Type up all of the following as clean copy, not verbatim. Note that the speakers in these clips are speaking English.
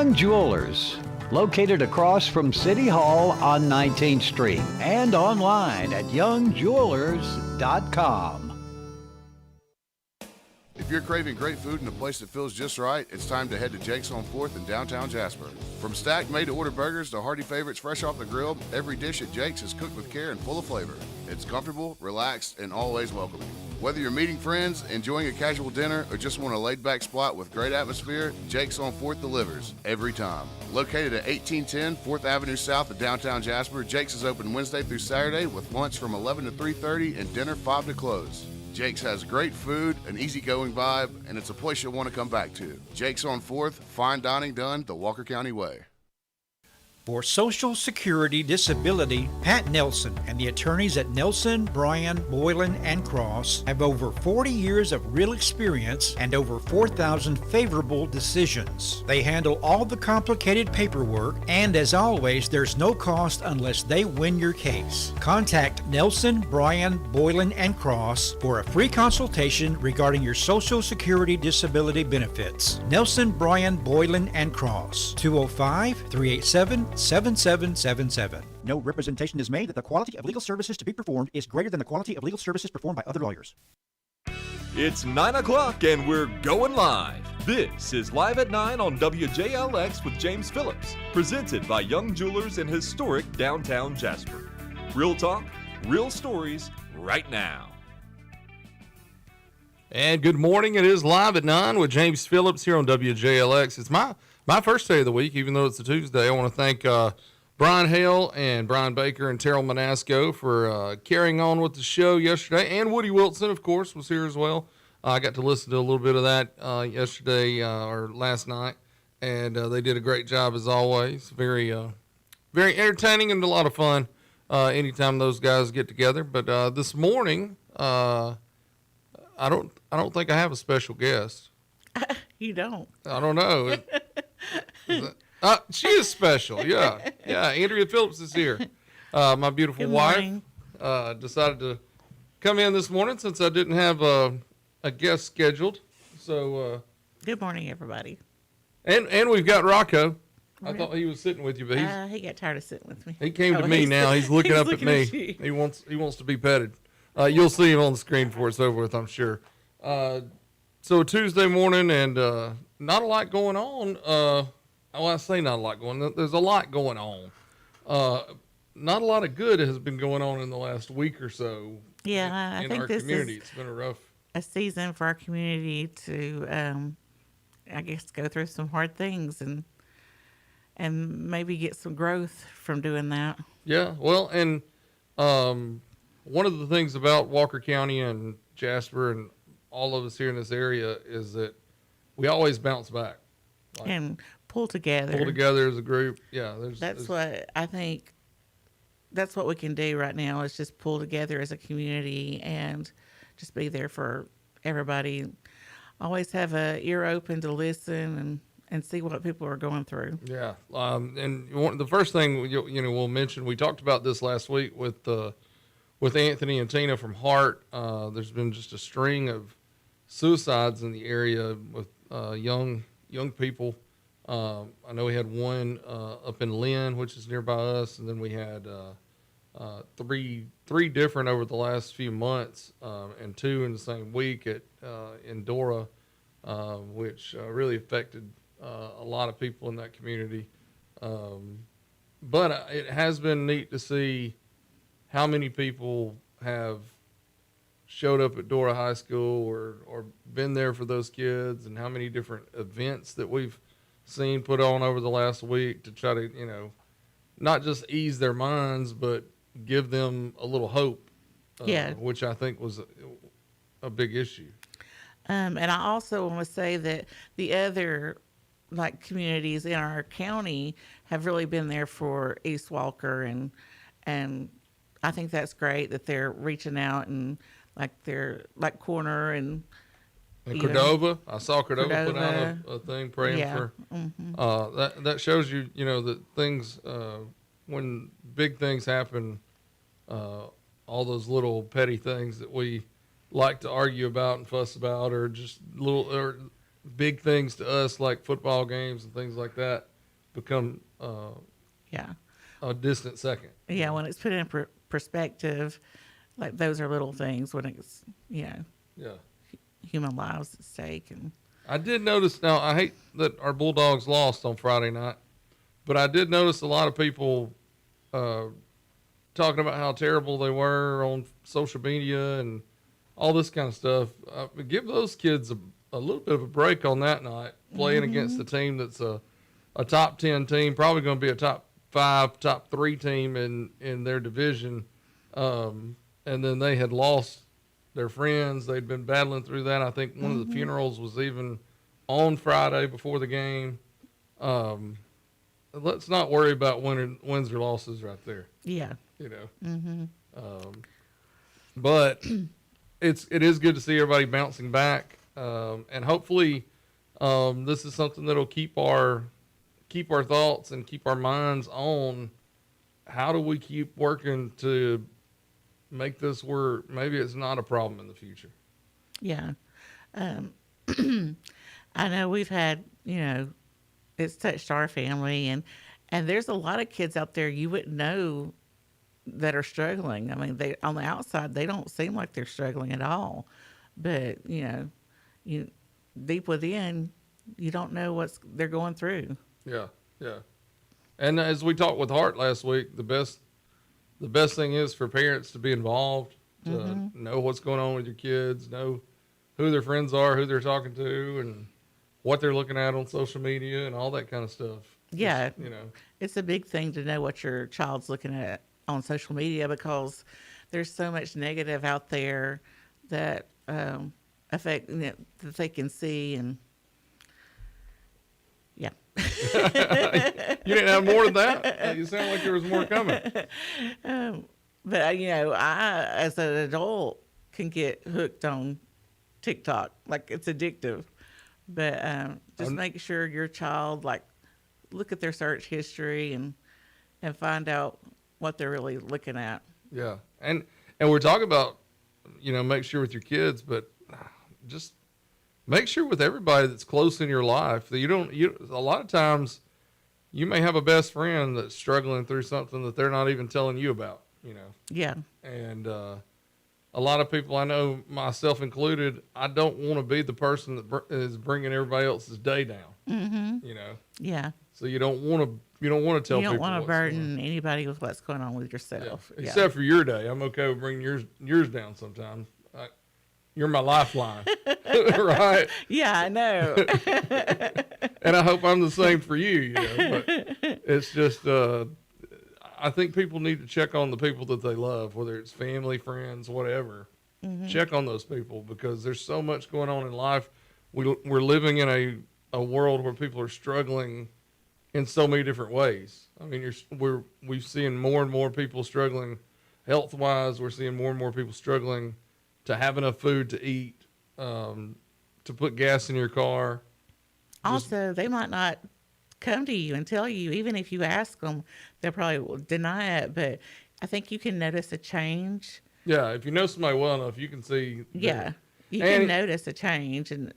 Young Jewelers, located across from City Hall on 19th Street and online at youngjewelers.com. If you're craving great food in a place that feels just right, it's time to head to Jake's on 4th in downtown Jasper. From stacked made-to-order burgers to hearty favorites fresh off the grill, every dish at Jake's is cooked with care and full of flavor. It's comfortable, relaxed, and always welcoming. Whether you're meeting friends, enjoying a casual dinner, or just want a laid-back spot with great atmosphere, Jake's on 4th delivers every time. Located at 1810 4th Avenue South of downtown Jasper, Jake's is open Wednesday through Saturday with lunch from 11 to 3:30 and dinner 5 to close. Jake's has great food, an easygoing vibe, and it's a place you'll want to come back to. Jake's on 4th, fine dining done the Walker County way. For Social Security Disability, Pat Nelson and the attorneys at Nelson, Bryan, Boylan, and Cross have over 40 years of real experience and over 4,000 favorable decisions. They handle all the complicated paperwork, and as always, there's no cost unless they win your case. Contact Nelson, Bryan, Boylan, and Cross for a free consultation regarding your Social Security Disability benefits. Nelson, Bryan, Boylan, and Cross, 205-387-7777. No representation is made that the quality of legal services to be performed is greater than the quality of legal services performed by other lawyers. It's 9 o'clock and we're going live. This is Live at 9 on WJLX with James Phillips, presented by Young Jewelers in historic downtown Jasper. Real talk, real stories, right now. And good morning. It is Live at 9 with James Phillips here on WJLX. It's my first day of the week, even though it's a Tuesday. I want to thank Brian Hale and Brian Baker and Terrell Manasco for carrying on with the show yesterday. And Woody Wilson, of course, was here as well. I got to listen to a little bit of that yesterday or last night, and they did a great job as always. Very entertaining and a lot of fun anytime those guys get together. But this morning, I don't think I have a special guest. You don't. I don't know. She is special. Yeah. Andrea Phillips is here. My beautiful wife decided to come in this morning since I didn't have a guest scheduled. So good morning, everybody. And we've got Rocco. I thought he was sitting with you, but he got tired of sitting with me. He came to me now. He's looking up at me. He wants to be petted. You'll see him on the screen before it's over with, I'm sure. So Tuesday morning, and not a lot going on. I say not a lot going on. There's a lot going on. Not a lot of good has been going on in the last week or so. Yeah, I think our this community. is It's been a season for our community to, I guess, go through some hard things and maybe get some growth from doing that. Yeah, well, and one of the things about Walker County and Jasper and all of us here in this area is that we always bounce back and pull together as a group. Yeah, that's what I think. That's what we can do right now is just pull together as a community and just be there for everybody. Always have an ear open to listen and see what people are going through. Yeah, and the first thing we'll mention, we talked about this last week with Anthony and Tina from Hart. There's been just a string of suicides in the area with young people. I know we had one up in Lynn, which is nearby us, and then we had three different over the last few months, and two in the same week in Dora, which really affected a lot of people in that community. But it has been neat to see how many people have showed up at Dora High School or been there for those kids, and how many different events that we've seen put on over the last week to try to, not just ease their minds, but give them a little hope, which I think was a big issue. And I also want to say that the other communities in our county have really been there for East Walker, and I think that's great that they're reaching out and they're Corner and Cordova. I saw Cordova put out a thing praying for. Mm-hmm. That shows you, that things when big things happen, all those little petty things that we like to argue about and fuss about, or just big things to us like football games and things like that. become Yeah. a distant second. Yeah, when it's put in perspective, like those are little things when it's, Yeah. human lives at stake. And I did notice, now I hate that our Bulldogs lost on Friday night, but I did notice a lot of people talking about how terrible they were on social media and all this kind of stuff. Give those kids a little bit of a break on that night, playing against a team that's a top 10 team, probably going to be a top 5, top 3 team in their division. And then they had lost their friends. They'd been battling through that. I think one of the funerals was even on Friday before the game. Let's not worry about wins or losses right there. yeah. But it is good to see everybody bouncing back. And hopefully, this is something that'll keep our thoughts and keep our minds on how do we keep working to make this where maybe it's not a problem in the future. Yeah. I know we've had, it's touched our family, and there's a lot of kids out there you wouldn't know that are struggling. I mean, they on the outside, they don't seem like they're struggling at all. But, you deep within, you don't know what they're going through. Yeah. And as we talked with Hart last week, the best thing is for parents to be involved, to know what's going on with your kids, know who their friends are, who they're talking to, and what they're looking at on social media and all that kind of stuff. Yeah. Just, It's a big thing to know what your child's looking at on social media, because there's so much negative out there that affect that they can see. And yeah. You didn't have more than that? You sound like there was more coming. But I as an adult can get hooked on TikTok, like it's addictive. But just make sure your child, like, look at their search history and find out what they're really looking at. Yeah. And we're talking about, make sure with your kids, but just make sure with everybody that's close in your life that a lot of times you may have a best friend that's struggling through something that they're not even telling you about, Yeah. And a lot of people, I know myself included, I don't want to be the person that is bringing everybody else's day down, Yeah. So you don't want to tell people. You don't want to what's burden anybody with what's going on with yourself. Yeah. Except for your day. I'm okay with bringing yours down sometimes. You're my lifeline, right? Yeah, I know. And I hope I'm the same for you, but it's just, I think people need to check on the people that they love, whether it's family, friends, whatever. Check on those people, because there's so much going on in life. We're living in a world where people are struggling in so many different ways. I mean, we're seeing more and more people struggling health-wise. We're seeing more and more people struggling to have enough food to eat, to put gas in your car. Also, they might not come to you and tell you. Even if you ask them, they'll probably deny it. But I think you can notice a change. Yeah, if you know somebody well enough, you can see. Yeah, you can notice a change, and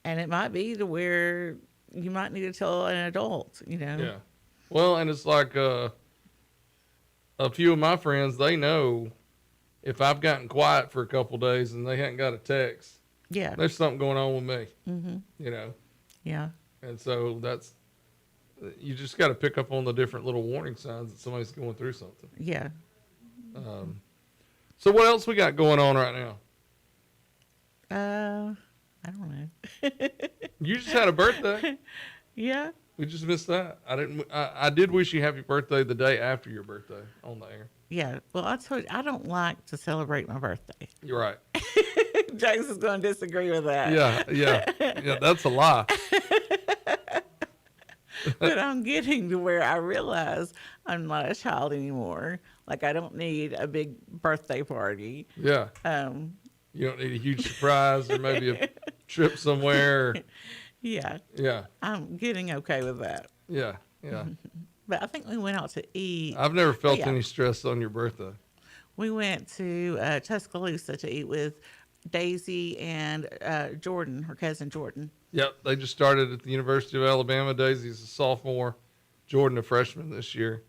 it might be to where you might need to tell an adult. Yeah. Well, and it's like a few of my friends, they know if I've gotten quiet for a couple days and they hadn't got a text, Yeah. there's something going on with me. Yeah. And so you just got to pick up on the different little warning signs that somebody's going through something. Yeah. So what else we got going on right I don't know. now? You just had a birthday. Yeah. We just missed that. I did wish you happy birthday the day after your birthday on the air. Yeah. Well, I told you, I don't like to celebrate my birthday. You're right. James is going to disagree with that. Yeah. That's a lie. But I'm getting to where I realize I'm not a child anymore. Like, I don't need a big birthday party. Yeah. You don't need a huge surprise or maybe a trip somewhere. Yeah. Yeah. I'm getting okay with that. Yeah. But I think we went out to eat. I've never felt any stress on your birthday. We went to Tuscaloosa to eat with Daisy and Jordan, her cousin Jordan. Yep. They just started at the University of Alabama. Daisy's a sophomore Jordan, a freshman this year.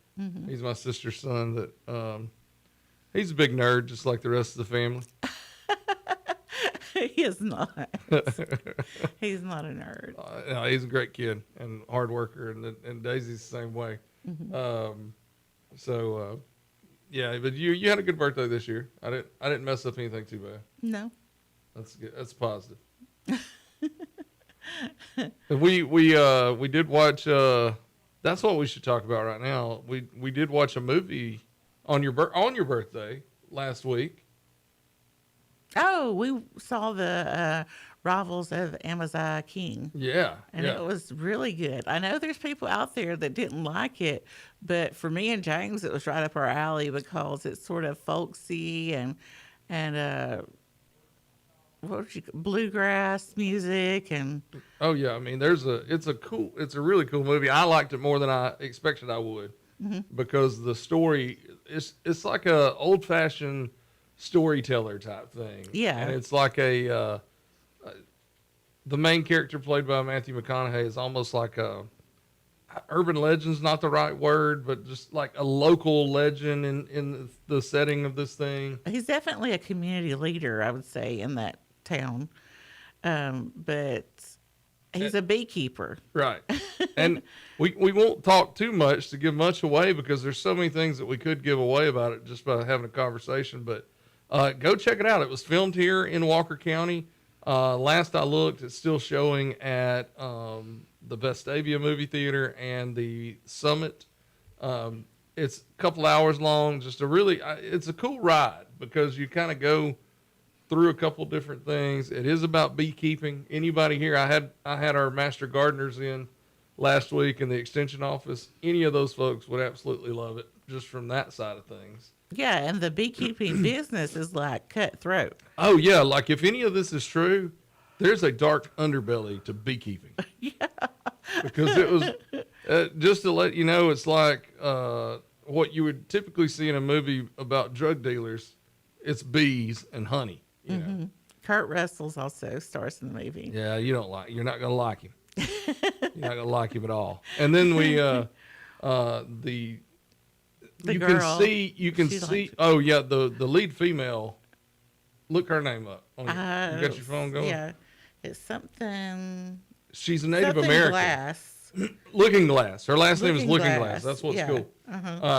He's my sister's son. That he's a big nerd, just like the rest of the family. He is not. He's not a nerd. No, he's a great kid and hard worker, and Daisy's the same way. Yeah, but you had a good birthday this year. I didn't mess up anything too bad. No. That's good. That's positive. And we did watch. That's what we should talk about right now. We did watch a movie on your birthday last week. Oh, we saw the Rivals of Amaziah King. Yeah, And it was really good. I know there's people out there that didn't like it, but for me and James, it was right up our alley because it's sort of folksy and bluegrass music and. Oh yeah, I mean, it's a really cool movie. I liked it more than I expected I would, because the story it's like a old fashioned storyteller type thing. Yeah, and it's like the main character played by Matthew McConaughey is almost like a urban legend's not the right word, but just like a local legend in the setting of this thing. He's definitely a community leader, I would say, in that town. But he's a beekeeper. Right. And we won't talk too much to give much away because there's so many things that we could give away about it just by having a conversation. But go check it out. It was filmed here in Walker County. Last I looked, it's still showing at the Vestavia movie theater and the Summit. It's a couple hours long. Just it's a cool ride because you kind of go through a couple different things. It is about beekeeping. Anybody here? I had our master gardeners in last week in the extension office. Any of those folks would absolutely love it, just from that side of things. Yeah, and the beekeeping business is like cutthroat. Oh yeah, like if any of this is true, there's a dark underbelly to beekeeping. Yeah. Because it was just to let you know, it's like what you would typically see in a movie about drug dealers. It's bees and honey. You know? Kurt Russell's also stars in the movie. Yeah, you're not gonna like him. You're not gonna like him at all. And then we you girl, can see. Oh yeah, the lead female. Look her name up. You got your phone going? Yeah, it's something. She's a Native American. Glass. Looking Glass. Her last name is Looking Glass. That's what's cool.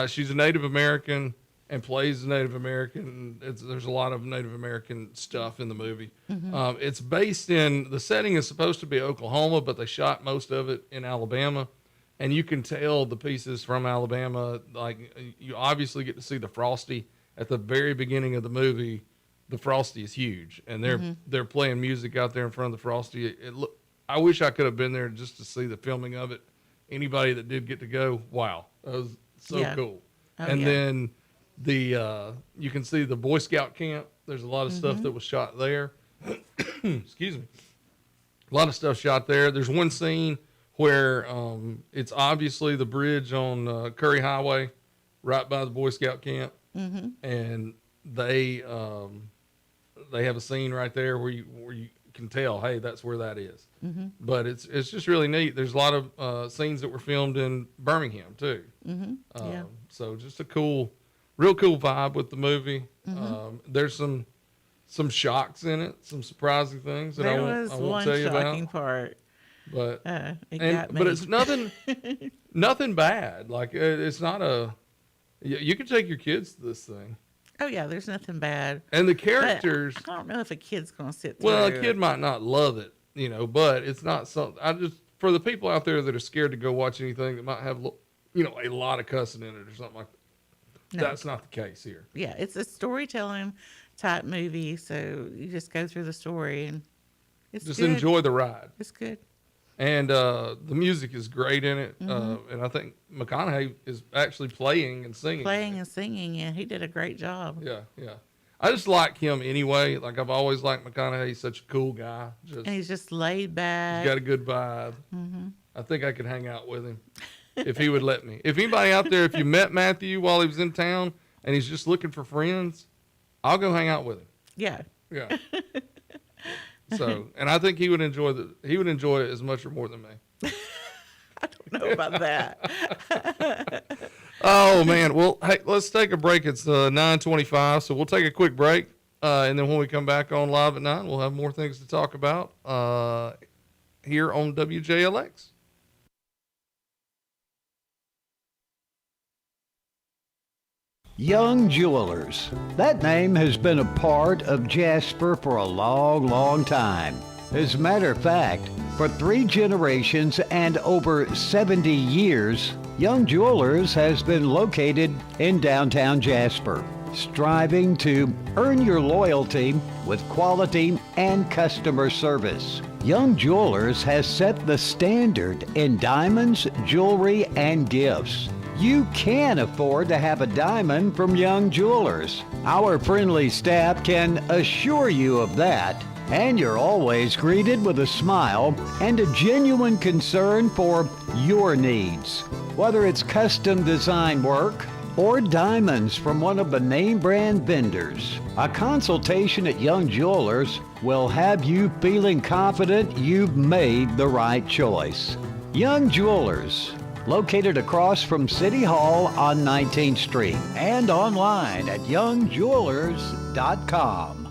She's a Native American and plays a Native American. There's a lot of Native American stuff in the movie. It's based in, the setting is supposed to be Oklahoma, but they shot most of it in Alabama. And you can tell the pieces from Alabama. Like, you obviously get to see the Frosty at the very beginning of the movie. The Frosty is huge, and they're playing music out there in front of the Frosty. I wish I could have been there just to see the filming of it. Anybody that did get to go, wow, that was so cool. Then you can see the Boy Scout camp. There's a lot of stuff that was shot there. Excuse me. A lot of stuff shot there. There's one scene where it's obviously the bridge on Curry Highway, right by the Boy Scout camp, and they have a scene right there where you can tell, hey, that's where that is. But it's just really neat. There's a lot of scenes that were filmed in Birmingham too. So just a real cool vibe with the movie. There's some shocks in it, some surprising things that I won't tell you about. There was one shocking part. But but it's nothing bad. Like it's not you can take your kids to this thing. Oh yeah, there's nothing bad. And the characters, I don't know if a kid's gonna sit through. Well, a kid might not love it, but it's not something. For the people out there that are scared to go watch anything that might have, a lot of cussing in it or something like that. No. That's not the case here. Yeah, it's a storytelling type movie, so you just go through the story and it's just good. Enjoy the ride. It's good. And the music is great in it. And I think McConaughey is actually playing and singing. Yeah, he did a great job. Yeah. I just like him anyway. Like, I've always liked McConaughey. He's such a cool guy. And he's just laid back. He's got a good vibe. I think I could hang out with him if he would let me. If anybody out there, if you met Matthew while he was in town and he's just looking for friends, I'll go hang out with him. Yeah. So, and I think he would enjoy it as much or more than me. I don't know about that. Oh man. Well, hey, let's take a break. It's 9:25, so we'll take a quick break, and then when we come back on Live at 9, we'll have more things to talk about here on WJLX. Young Jewelers. That name has been a part of Jasper for a long, long time. As a matter of fact, for 3 generations and over 70 years, Young Jewelers has been located in downtown Jasper, striving to earn your loyalty with quality and customer service. Young Jewelers has set the standard in diamonds, jewelry, and gifts. You can afford to have a diamond from Young Jewelers. Our friendly staff can assure you of that. And you're always greeted with a smile and a genuine concern for your needs. Whether it's custom design work or diamonds from one of the name brand vendors, a consultation at Young Jewelers will have you feeling confident you've made the right choice. Young Jewelers, located across from City Hall on 19th Street and online at youngjewelers.com.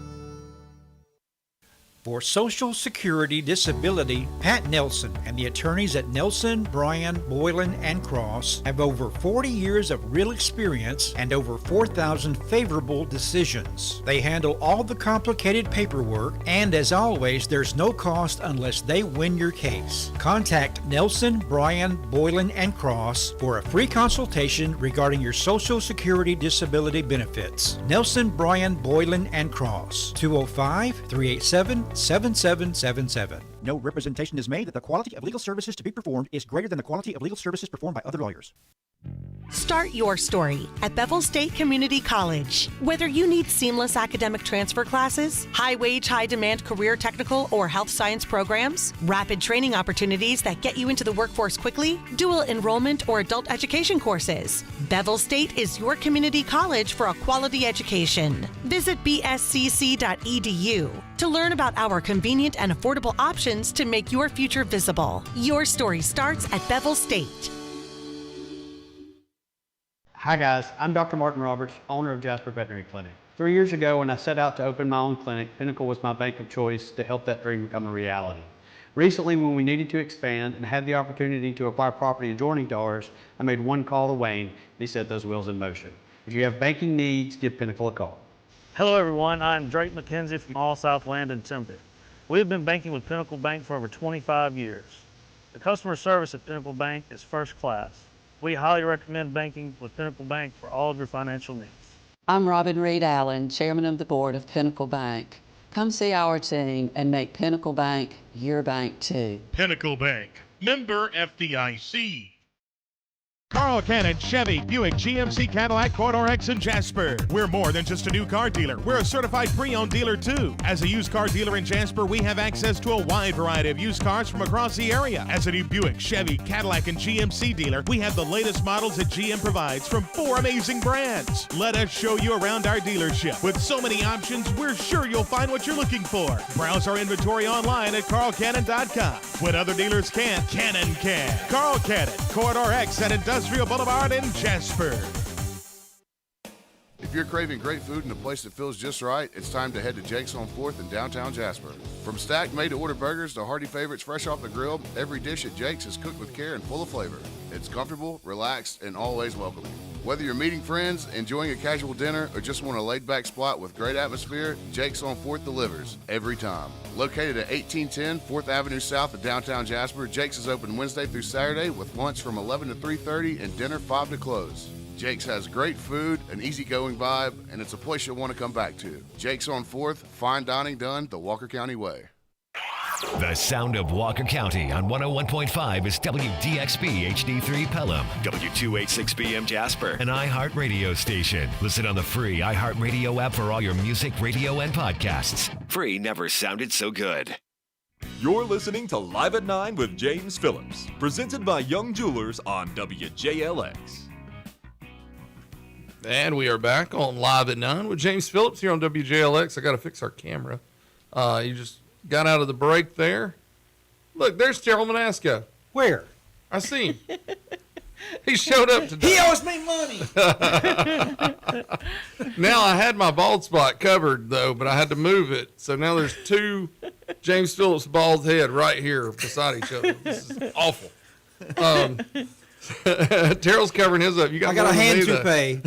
For Social Security Disability, Pat Nelson and the attorneys at Nelson, Bryan, Boylan, and Cross have over 40 years of real experience and over 4,000 favorable decisions. They handle all the complicated paperwork, and as always, there's no cost unless they win your case. Contact Nelson, Bryan, Boylan, and Cross for a free consultation regarding your Social Security Disability benefits. Nelson, Bryan, Boylan, and Cross, 205-387-7777. No representation is made that the quality of legal services to be performed is greater than the quality of legal services performed by other lawyers. Start your story at Bevel State Community College. Whether you need seamless academic transfer classes, high-wage, high-demand career technical or health science programs, rapid training opportunities that get you into the workforce quickly, dual enrollment or adult education courses, Bevel State is your community college for a quality education. Visit bscc.edu to learn about our convenient and affordable options to make your future visible. Your story starts at Bevel State. Hi guys, I'm Dr. Martin Roberts, owner of Jasper Veterinary Clinic. 3 years ago when I set out to open my own clinic, Pinnacle was my bank of choice to help that dream become a reality. Recently, when we needed to expand and had the opportunity to acquire property adjoining to ours, I made one call to Wayne and he set those wheels in motion. If you have banking needs, give Pinnacle a call. Hello everyone, I'm Drake McKenzie from All South Land and Timber. We have been banking with Pinnacle Bank for over 25 years. The customer service at Pinnacle Bank is first class. We highly recommend banking with Pinnacle Bank for all of your financial needs. I'm Robin Reed Allen, Chairman of the Board of Pinnacle Bank. Come see our team and make Pinnacle Bank your bank too. Pinnacle Bank, member FDIC. Carl Cannon, Chevy, Buick, GMC, Cadillac, Corridor X, and Jasper. We're more than just a new car dealer. We're a certified pre-owned dealer, too. As a used car dealer in Jasper, we have access to a wide variety of used cars from across the area. As a new Buick, Chevy, Cadillac, and GMC dealer, we have the latest models that GM provides from 4 amazing brands. Let us show you around our dealership. With so many options, we're sure you'll find what you're looking for. Browse our inventory online at carlcannon.com. When other dealers can't, Cannon can. Carl Cannon, Corridor X, and Industrial Boulevard in Jasper. If you're craving great food in a place that feels just right, it's time to head to Jake's on 4th in downtown Jasper. From stacked made-to-order burgers to hearty favorites fresh off the grill, every dish at Jake's is cooked with care and full of flavor. It's comfortable, relaxed, and always welcoming. Whether you're meeting friends, enjoying a casual dinner, or just want a laid-back spot with great atmosphere, Jake's on 4th delivers every time. Located at 1810 4th Avenue South of downtown Jasper, Jake's is open Wednesday through Saturday with lunch from 11 to 3:30 and dinner 5 to close. Jake's has great food, an easygoing vibe, and it's a place you'll want to come back to. Jake's on 4th, fine dining done the Walker County way. The sound of Walker County on 101.5 is WDXB HD3 Pelham, W286BM Jasper, an iHeart radio station. Listen on the free iHeart radio app for all your music, radio, and podcasts. Free never sounded so good. You're listening to Live at 9 with James Phillips, presented by Young Jewelers on WJLX. And we are back on Live at 9 with James Phillips here on WJLX. I got to fix our camera. You just got out of the break there. Look, there's Gerald Manasco. Where? I see him. He showed up today. He owes me money. Now I had my bald spot covered though, but I had to move it. So now there's two James Phillips bald head right here beside each other. This is awful. Terrell's covering his up. I got a hand to pay.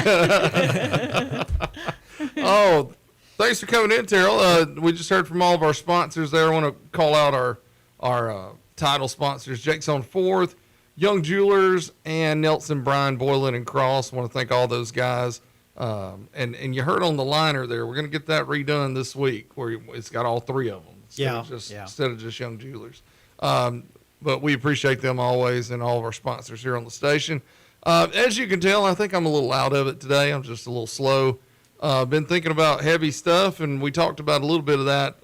Oh, thanks for coming in, Terrell. We just heard from all of our sponsors there. I want to call out our title sponsors, Jake's on 4th, Young Jewelers, and Nelson, Bryan, Boylan, and Cross. I want to thank all those guys. And you heard on the liner there, we're going to get that redone this week where it's got all three of them instead of just Young Jewelers. But we appreciate them always and all of our sponsors here on the station. As you can tell, I think I'm a little out of it today. I'm just a little slow. Been thinking about heavy stuff, and we talked about a little bit of that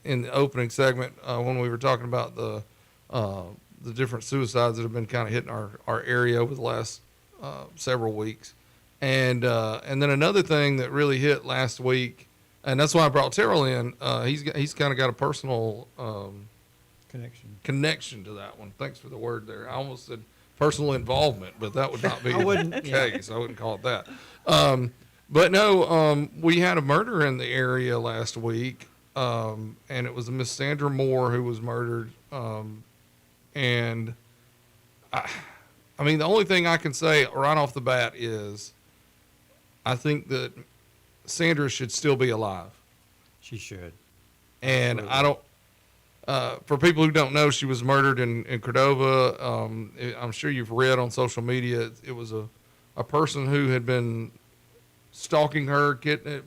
in the opening segment when we were talking about the different suicides that have been kind of hitting our area over the last several weeks. And then another thing that really hit last week, and that's why I brought Terrell in. He's kind of got a personal connection to that one. Thanks for the word there. I almost said personal involvement, but that would not be the case. I wouldn't call it that. But no, we had a murder in the area last week, and it was a Miss Sandra Moore who was murdered. And I mean, the only thing I can say right off the bat is I think that Sandra should still be alive. She should. And I don't, for people who don't know, she was murdered in Cordova. I'm sure you've read on social media. It was a person who had been stalking her,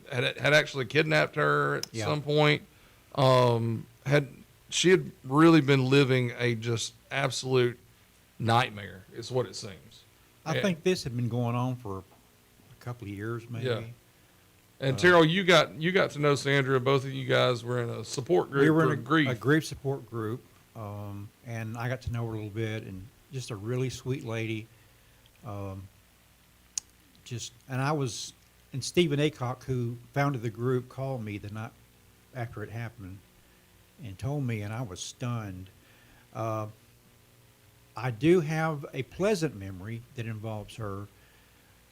had actually kidnapped her at some point. She had really been living a just absolute nightmare, is what it seems. I think this had been going on for a couple of years, maybe. Yeah. And Terrell, you got to know Sandra. Both of you guys were in a support group. We were in grief. a grief support group, and I got to know her a little bit, and just a really sweet lady. And Stephen Aycock, who founded the group, called me the night after it happened and told me, and I was stunned. I do have a pleasant memory that involves her.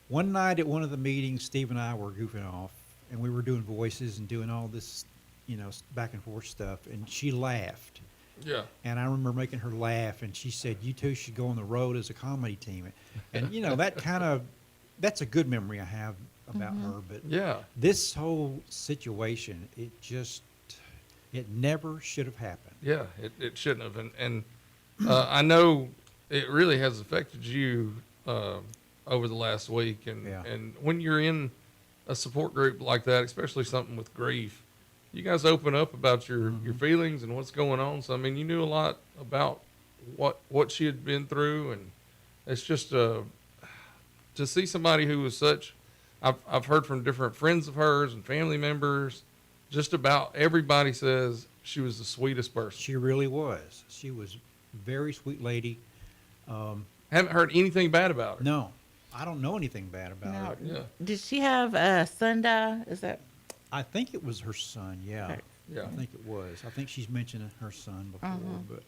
One night at one of the meetings, Steve and I were goofing off, and we were doing voices and doing all this, back and forth stuff, and she laughed. Yeah. And I remember making her laugh, and she said, "You two should go on the road as a comedy team." And, that's a good memory I have about her. But this whole situation, it never should have happened. Yeah, it shouldn't have. And I know it really has affected you over the last week. And when you're in a support group like that, especially something with grief, you guys open up about your feelings and what's going on. So, I mean, you knew a lot about what she had been through. And it's just to see somebody who was such, I've heard from different friends of hers and family members, just about everybody says she was the sweetest person. She really was. She was a very sweet lady. Haven't heard anything bad about her. No, I don't know anything bad about her. Yeah. Did she have a son die? Is that? I think it was her son. Yeah. Okay. Yeah. I think it was. I think she's mentioned her son before, but.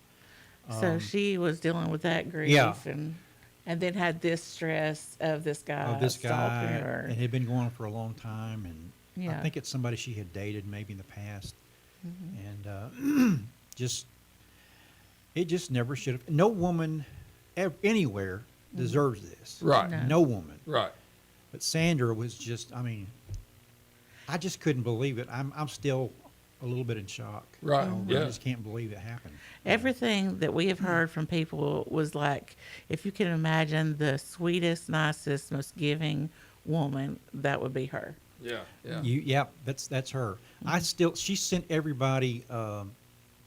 So she was dealing with that grief and then had this stress of this guy. stalking her. And it had been going on for a long time, and I think it's somebody she had dated maybe in the past, and it just never should have. No woman anywhere deserves this. Right. No woman. Right. But Sandra was just, I just couldn't believe it. I'm still a little bit in shock. Right. I just can't believe it happened. Everything that we have heard from people was like, if you can imagine the sweetest, nicest, most giving woman, that would be her. Yeah. Yeah. That's her. She sent everybody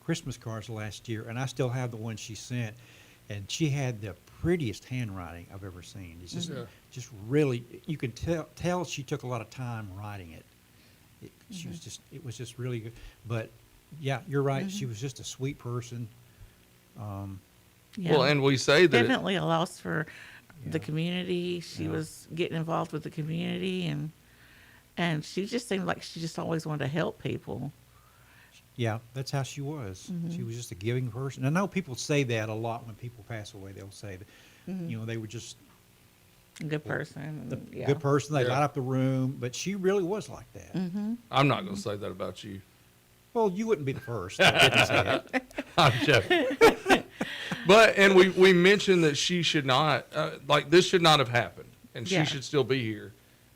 Christmas cards last year, and I still have the one she sent, and she had the prettiest handwriting I've ever seen. It's just really, you can tell she took a lot of time writing it. It was just really good. But yeah, you're right. She was just a sweet person. Well, and we say that definitely a loss for the community. She was getting involved with the community, and she just seemed like she just always wanted to help people. Yeah, that's how she was. She was just a giving person. I know people say that a lot when people pass away. They'll say that, they were just Good person. Yeah. good person. They Yeah. light up the room, but she really was like that. I'm not going to say that about you. Well, you wouldn't be the first. I didn't say it. I'm joking. But, and we mentioned that she should not, this should not have happened, and Yeah. she should still be here.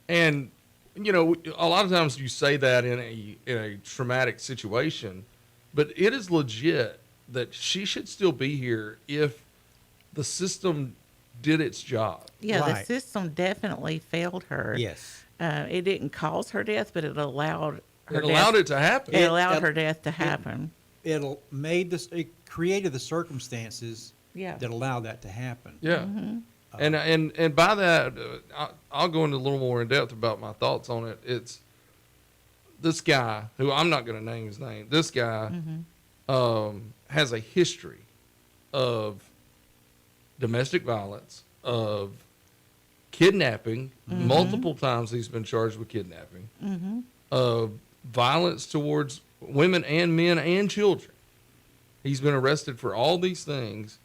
And, a lot of times you say that in a traumatic situation, but it is legit that she should still be here if the system did its job. Yeah, the Right. system definitely failed her. Yes. It didn't cause her death, but it allowed her It allowed death. it to happen. It allowed her death to happen. It created the circumstances Yeah. that allowed that to happen. Yeah. And by that, I'll go into a little more in depth about my thoughts on it. It's this guy, who I'm not going to name his name, this guy has a history of domestic violence, of kidnapping. Multiple times he's been charged with kidnapping, of violence towards women and men and children. He's been arrested for all these things.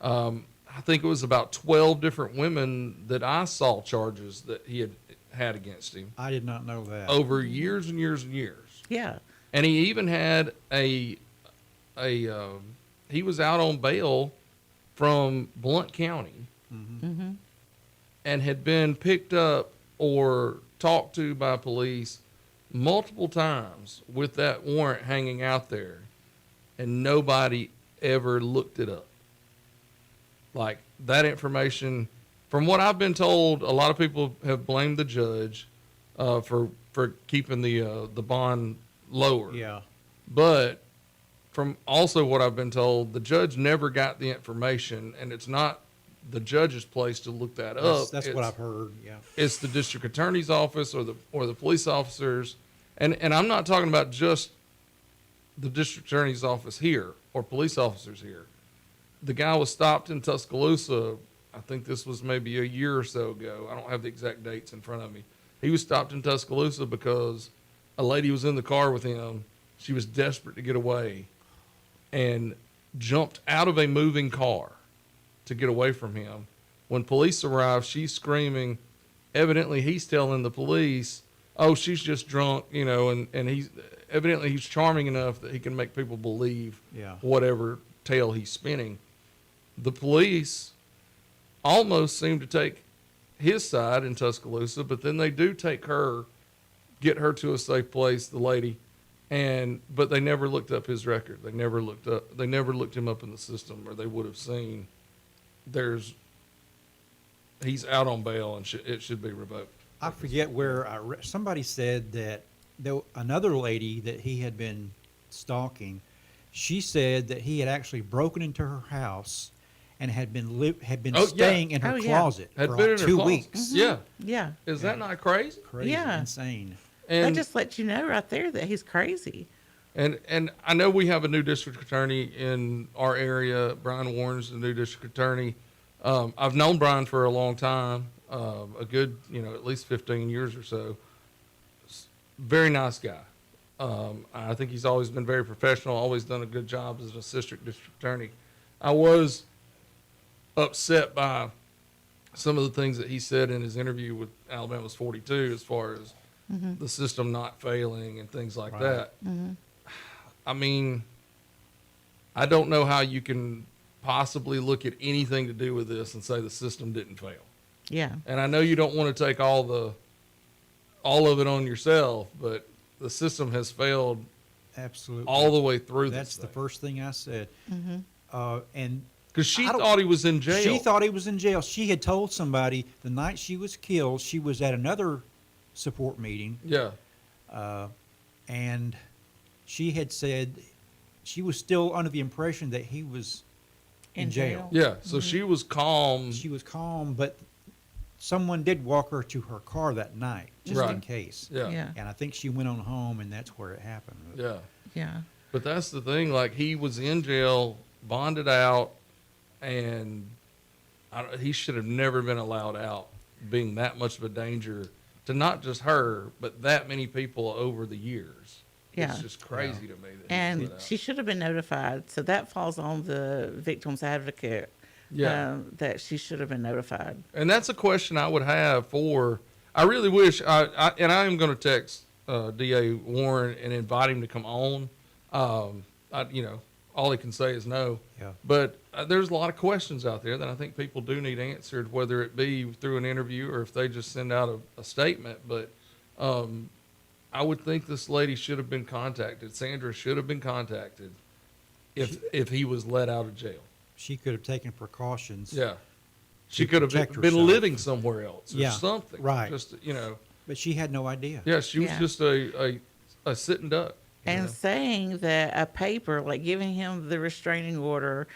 I think it was about 12 different women that I saw charges that he had against him I did not know that. over years and years and years. Yeah. And he even had he was out on bail from Blount County and had been picked up or talked to by police multiple times with that warrant hanging out there, and nobody ever looked it up. Like, that information, from what I've been told, a lot of people have blamed the judge for keeping the bond lower. Yeah. But from also what I've been told, the judge never got the information, and it's not the judge's place to look that up. That's what I've heard. Yeah. It's the district attorney's office or the police officers, and I'm not talking about just the district attorney's office here or police officers here. The guy was stopped in Tuscaloosa. I think this was maybe a year or so ago. I don't have the exact dates in front of me. He was stopped in Tuscaloosa because a lady was in the car with him. She was desperate to get away and jumped out of a moving car to get away from him. When police arrived, she's screaming. Evidently, he's telling the police, oh, she's just drunk, and he's charming enough that he can make people believe whatever tale he's spinning. The police almost seem to take his side in Tuscaloosa, but then they do take her, get her to a safe place, the lady, but they never looked up his record. They never looked him up in the system, or they would have seen he's out on bail and it should be revoked. I forget where somebody said that another lady that he had been stalking, she said that he had actually broken into her house and had been staying in her closet Had for been like in her 2 closet. weeks. Yeah. Yeah. Is that not crazy? Crazy, Yeah. insane. That And just lets you know right there that he's crazy. And I know we have a new district attorney in our area. Brian Warren's the new district attorney. I've known Brian for a long time, a good, at least 15 years or so. Very nice guy. I think he's always been very professional, always done a good job as an assistant district attorney. I was upset by some of the things that he said in his interview with Alabama's 42 as far as the system not failing and things like that. I mean, I don't know how you can possibly look at anything to do with this and say the system didn't fail. Yeah. And I know you don't want to take all of it on yourself, but the system has failed Absolutely. all the way through. That's the first thing I said. And because she thought he was in jail. She thought he was in jail. She had told somebody the night she was killed, she was at another support meeting. Yeah. And she had said she was still under the impression that he was in jail. Yeah. So she was calm. She was calm, but someone did walk her to her car that night, just in case. Yeah. Yeah. And I think she went on home, and that's where it happened. Yeah. Yeah. But that's the thing. Like, he was in jail, bonded out, and he should have never been allowed out, being that much of a danger to not just her, but that many people over the years. Yeah. It's just crazy to me. That And she should have been notified. So that falls on the victim's advocate. Yeah. That she should have been notified. And that's a question I would have for. I really wish I am going to text DA Warren and invite him to come on. All he can say is no. Yeah. But there's a lot of questions out there that I think people do need answered, whether it be through an interview or if they just send out a statement. But I would think this lady should have been contacted. Sandra should have been contacted if he was let out of jail. She could have taken precautions. Yeah. She could have protect been herself. living somewhere else or Yeah, something. right. Just, But she had no idea. Yeah, she was just a sitting duck. And saying that a paper, like giving him the restraining order,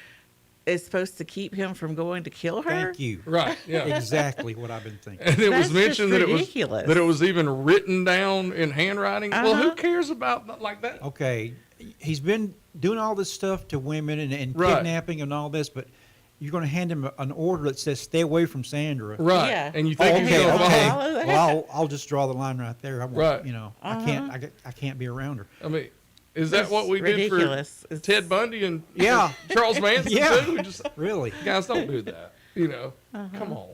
is supposed to keep him from going to kill her. Thank you. Right. Yeah. Exactly what I've been thinking. And it That's was mentioned just that ridiculous. it was even written down in handwriting. Well, who cares about like that? Okay, he's been doing all this stuff to women and Right. kidnapping and all this, but you're going to hand him an order that says "Stay away from Sandra." Right. Yeah. And you think he's okay, gonna okay. follow that? Well, I'll just draw the line right there. I won't, Right. I can't be around her. I mean, is that That's what we ridiculous. did for Ted Bundy and Yeah. Charles Manson Yeah. too? We just, Really? guys, don't do that. Come on.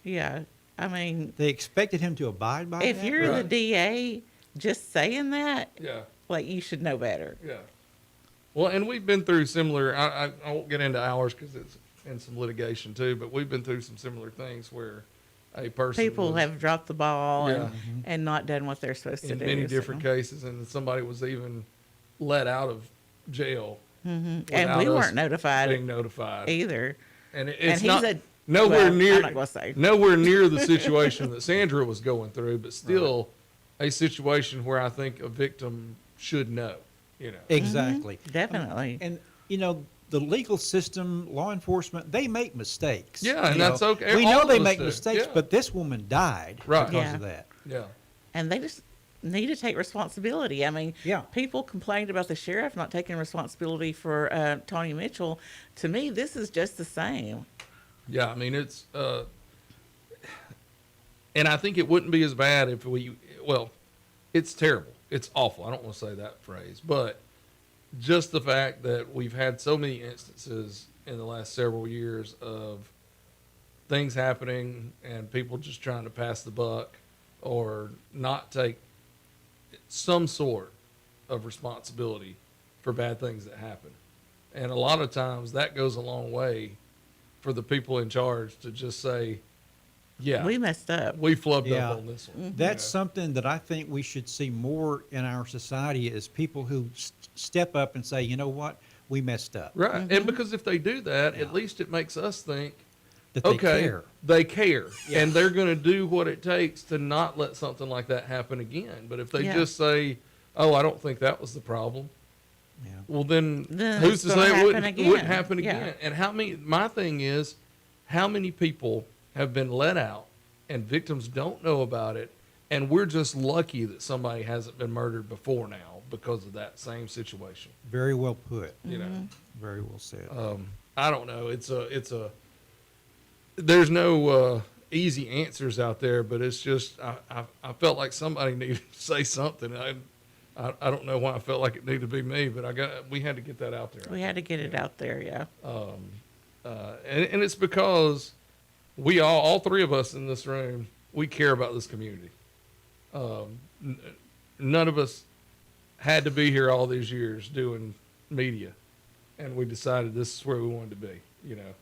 Yeah. I mean, They expected him to abide by if that? you're the Right. DA, just saying that, Yeah. like, you should know better. Yeah. Well, and we've been through similar. I won't get into ours because it's in some litigation too. But we've been through some similar things where a person People have dropped the ball Yeah. and not done what they're supposed to in do. many so. different cases, and somebody was even let out of jail. And without we us weren't notified being notified either. And And it's he's not a- nowhere well, near. I'm not gonna say. Nowhere near the situation that Sandra was going through, but still a situation where I think a victim should know. Exactly. Definitely. And the legal system, law enforcement, they make mistakes. Yeah, and You that's know. okay. We All know of they us make do. mistakes, Yeah. but this woman died Right. because Yeah. of that. Yeah. And they just need to take responsibility. I mean, Yeah. people complained about the sheriff not taking responsibility for Tony Mitchell. To me, this is just the same. Yeah, I mean it's, and I think it wouldn't be as bad if it's terrible, it's awful. I don't want to say that phrase, but just the fact that we've had so many instances in the last several years of things happening and people just trying to pass the buck or not take some sort of responsibility for bad things that happen. And a lot of times that goes a long way for the people in charge to just say, yeah, We messed up. we flubbed Yeah. up on this one. That's something that I think we should see more in our society is people who step up and say, you know what, we messed up. Right. And because if they do that, at least it makes us think, That they okay, care. they care. Yeah. And they're going to do what it takes to not let something like that happen again. But if they Yeah. just say, oh, I don't think that was the problem. Yeah. Well, then Then who's it's to gonna say it happen wouldn't again. happen Yeah. again? And my thing is, how many people have been let out and victims don't know about it, and we're just lucky that somebody hasn't been murdered before now because of that same situation. Very well put. You know, Very well said. I don't know. There's no easy answers out there, but it's just I felt like somebody needed to say something. I don't know why I felt like it needed to be me, but we had to get that out there. We had to get it out there, yeah. And it's because we all three of us in this room, we care about this community. None of us had to be here all these years doing media, and we decided this is where we wanted to be, you know.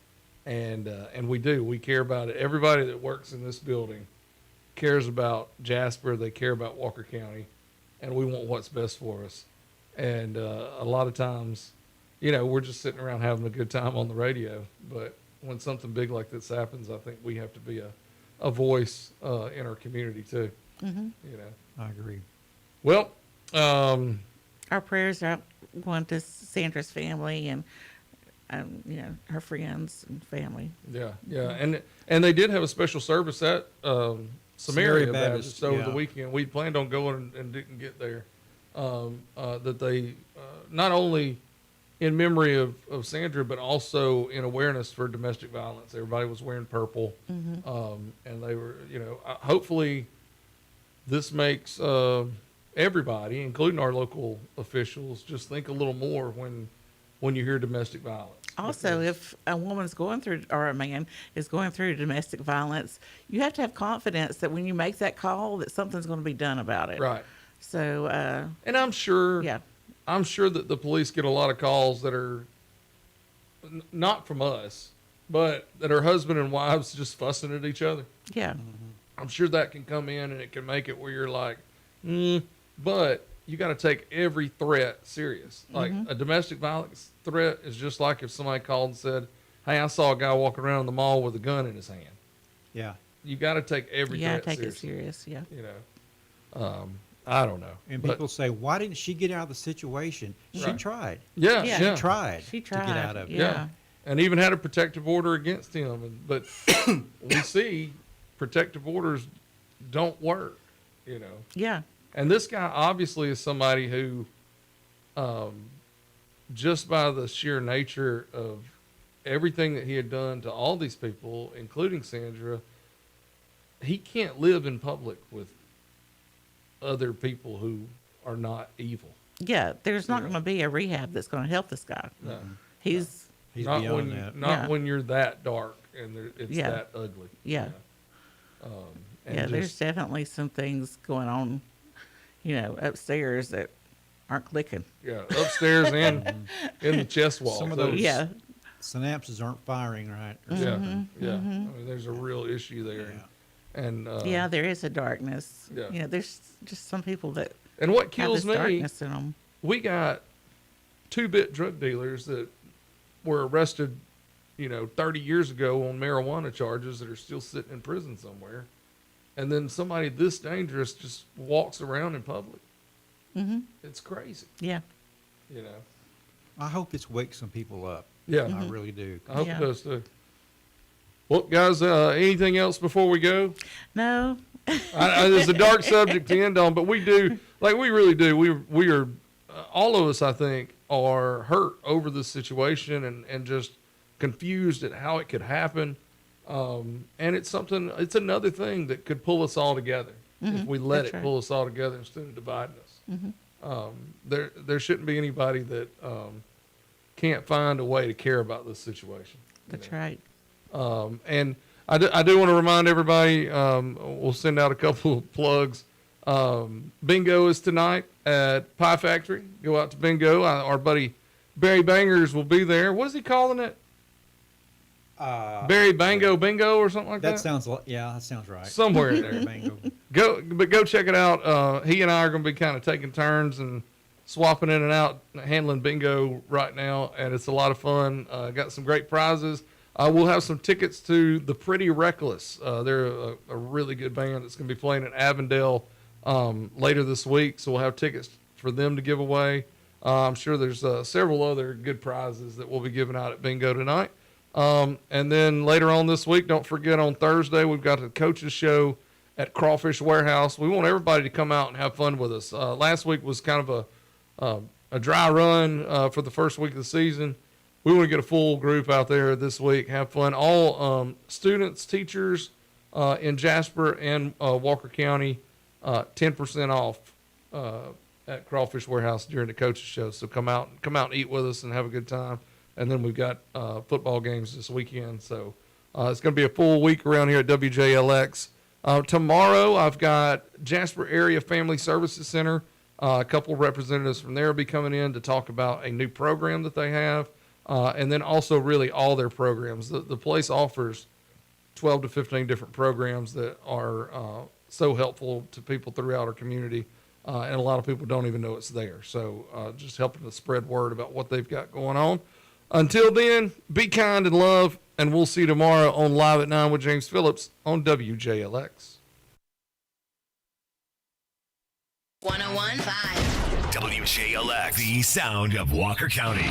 And we do. We care about it. Everybody that works in this building cares about Jasper. They care about Walker County, and we want what's best for us. And a lot of times, you know, we're just sitting around having a good time on the radio. But when something big like this happens, I think we have to be a voice in our community too. Mm-hmm. You know, I agree. Well, our prayers are going to Sandra's family and you know, her friends and family. yeah, and they did have a special service at Samaria Baptist over the weekend. We planned on going and didn't get there. That they not only in memory of Sandra, but also in awareness for domestic violence. Everybody was wearing purple, and they were, you know, hopefully this makes everybody, including our local officials, just think a little more when you hear domestic violence. Also, if a woman's going through, or a man is going through domestic violence, you have to have confidence that when you make that call, that something's going to be done about it. Right. So, and I'm sure that the police get a lot of calls that are not from us, but that are husband and wives just fussing at each other. Yeah. I'm sure that can come in and it can make it where you're like, but you got to take every threat serious. Like a domestic violence threat is just like if somebody called and said, "Hey, I saw a guy walking around the mall with a gun in his hand." Yeah. You got to take every threat take seriously. it serious. Yeah. You know, I don't know. And people say, "Why didn't she get out of the situation?" She tried. Yeah. Yeah. She tried. She tried to get out of it. Yeah. And even had a protective order against him. But we see protective orders don't work, you know. Yeah. And this guy obviously is somebody who, just by the sheer nature of everything that he had done to all these people, including Sandra, he can't live in public with other people who are not evil. Yeah. There's not going to be a rehab that's going to help this guy. No. He's not beyond that. Not when you're that dark and it's Yeah. that ugly. Yeah. And Yeah. just- There's definitely some things going on, upstairs that aren't clicking. Yeah, upstairs and in the chest wall. Some of So- those synapses aren't firing right. Yeah, yeah. I mean, there's a real issue there. And yeah, there is a darkness. Yeah. There's just some people that and what have kills this me, darkness in them. we got 2-bit drug dealers that were arrested, 30 years ago on marijuana charges that are still sitting in prison somewhere. And then somebody this dangerous just walks around in public. It's crazy. Yeah. I hope this wakes some people up. Yeah. I really do. I hope it does too. Well, guys, anything else before we go? No. It's a dark subject to end on, but we really do. We are, all of us, I think, are hurt over this situation and just confused at how it could happen. And it's another thing that could pull us all together if we let it pull us all together instead of dividing us. There shouldn't be anybody that can't find a way to care about this situation. That's right. And I do want to remind everybody, we'll send out a couple of plugs. Bingo is tonight at Pie Factory. Go out to Bingo. Our buddy Barry Bangers will be there. What is he calling it? Barry Bango Bingo or something like that? That sounds right. Somewhere in there. Bango. Go check it out. He and I are going to be kind of taking turns and swapping in and out, handling bingo right now, and it's a lot of fun. Got some great prizes. We'll have some tickets to the Pretty Reckless. They're a really good band that's going to be playing at Avondale later this week, so we'll have tickets for them to give away. I'm sure there's several other good prizes that we'll be giving out at bingo tonight. And then later on this week, don't forget on Thursday, we've got the coaches show at Crawfish Warehouse. We want everybody to come out and have fun with us. Last week was kind of a dry run for the first week of the season. We want to get a full group out there this week, have fun. All students, teachers in Jasper and Walker County, 10% off at Crawfish Warehouse during the coaches show. So come out and eat with us and have a good time. And then we've got football games this weekend. So it's going to be a full week around here at WJLX. Tomorrow I've got Jasper Area Family Services Center. A couple of representatives from there will be coming in to talk about a new program that they have. And then also really all their programs. The place offers 12 to 15 different programs that are so helpful to people throughout our community. And a lot of people don't even know it's there. So just helping to spread word about what they've got going on. Until then, be kind and love, and we'll see you tomorrow on Live at 9 with James Phillips on WJLX. 101.5 WJLX, the sound of Walker County.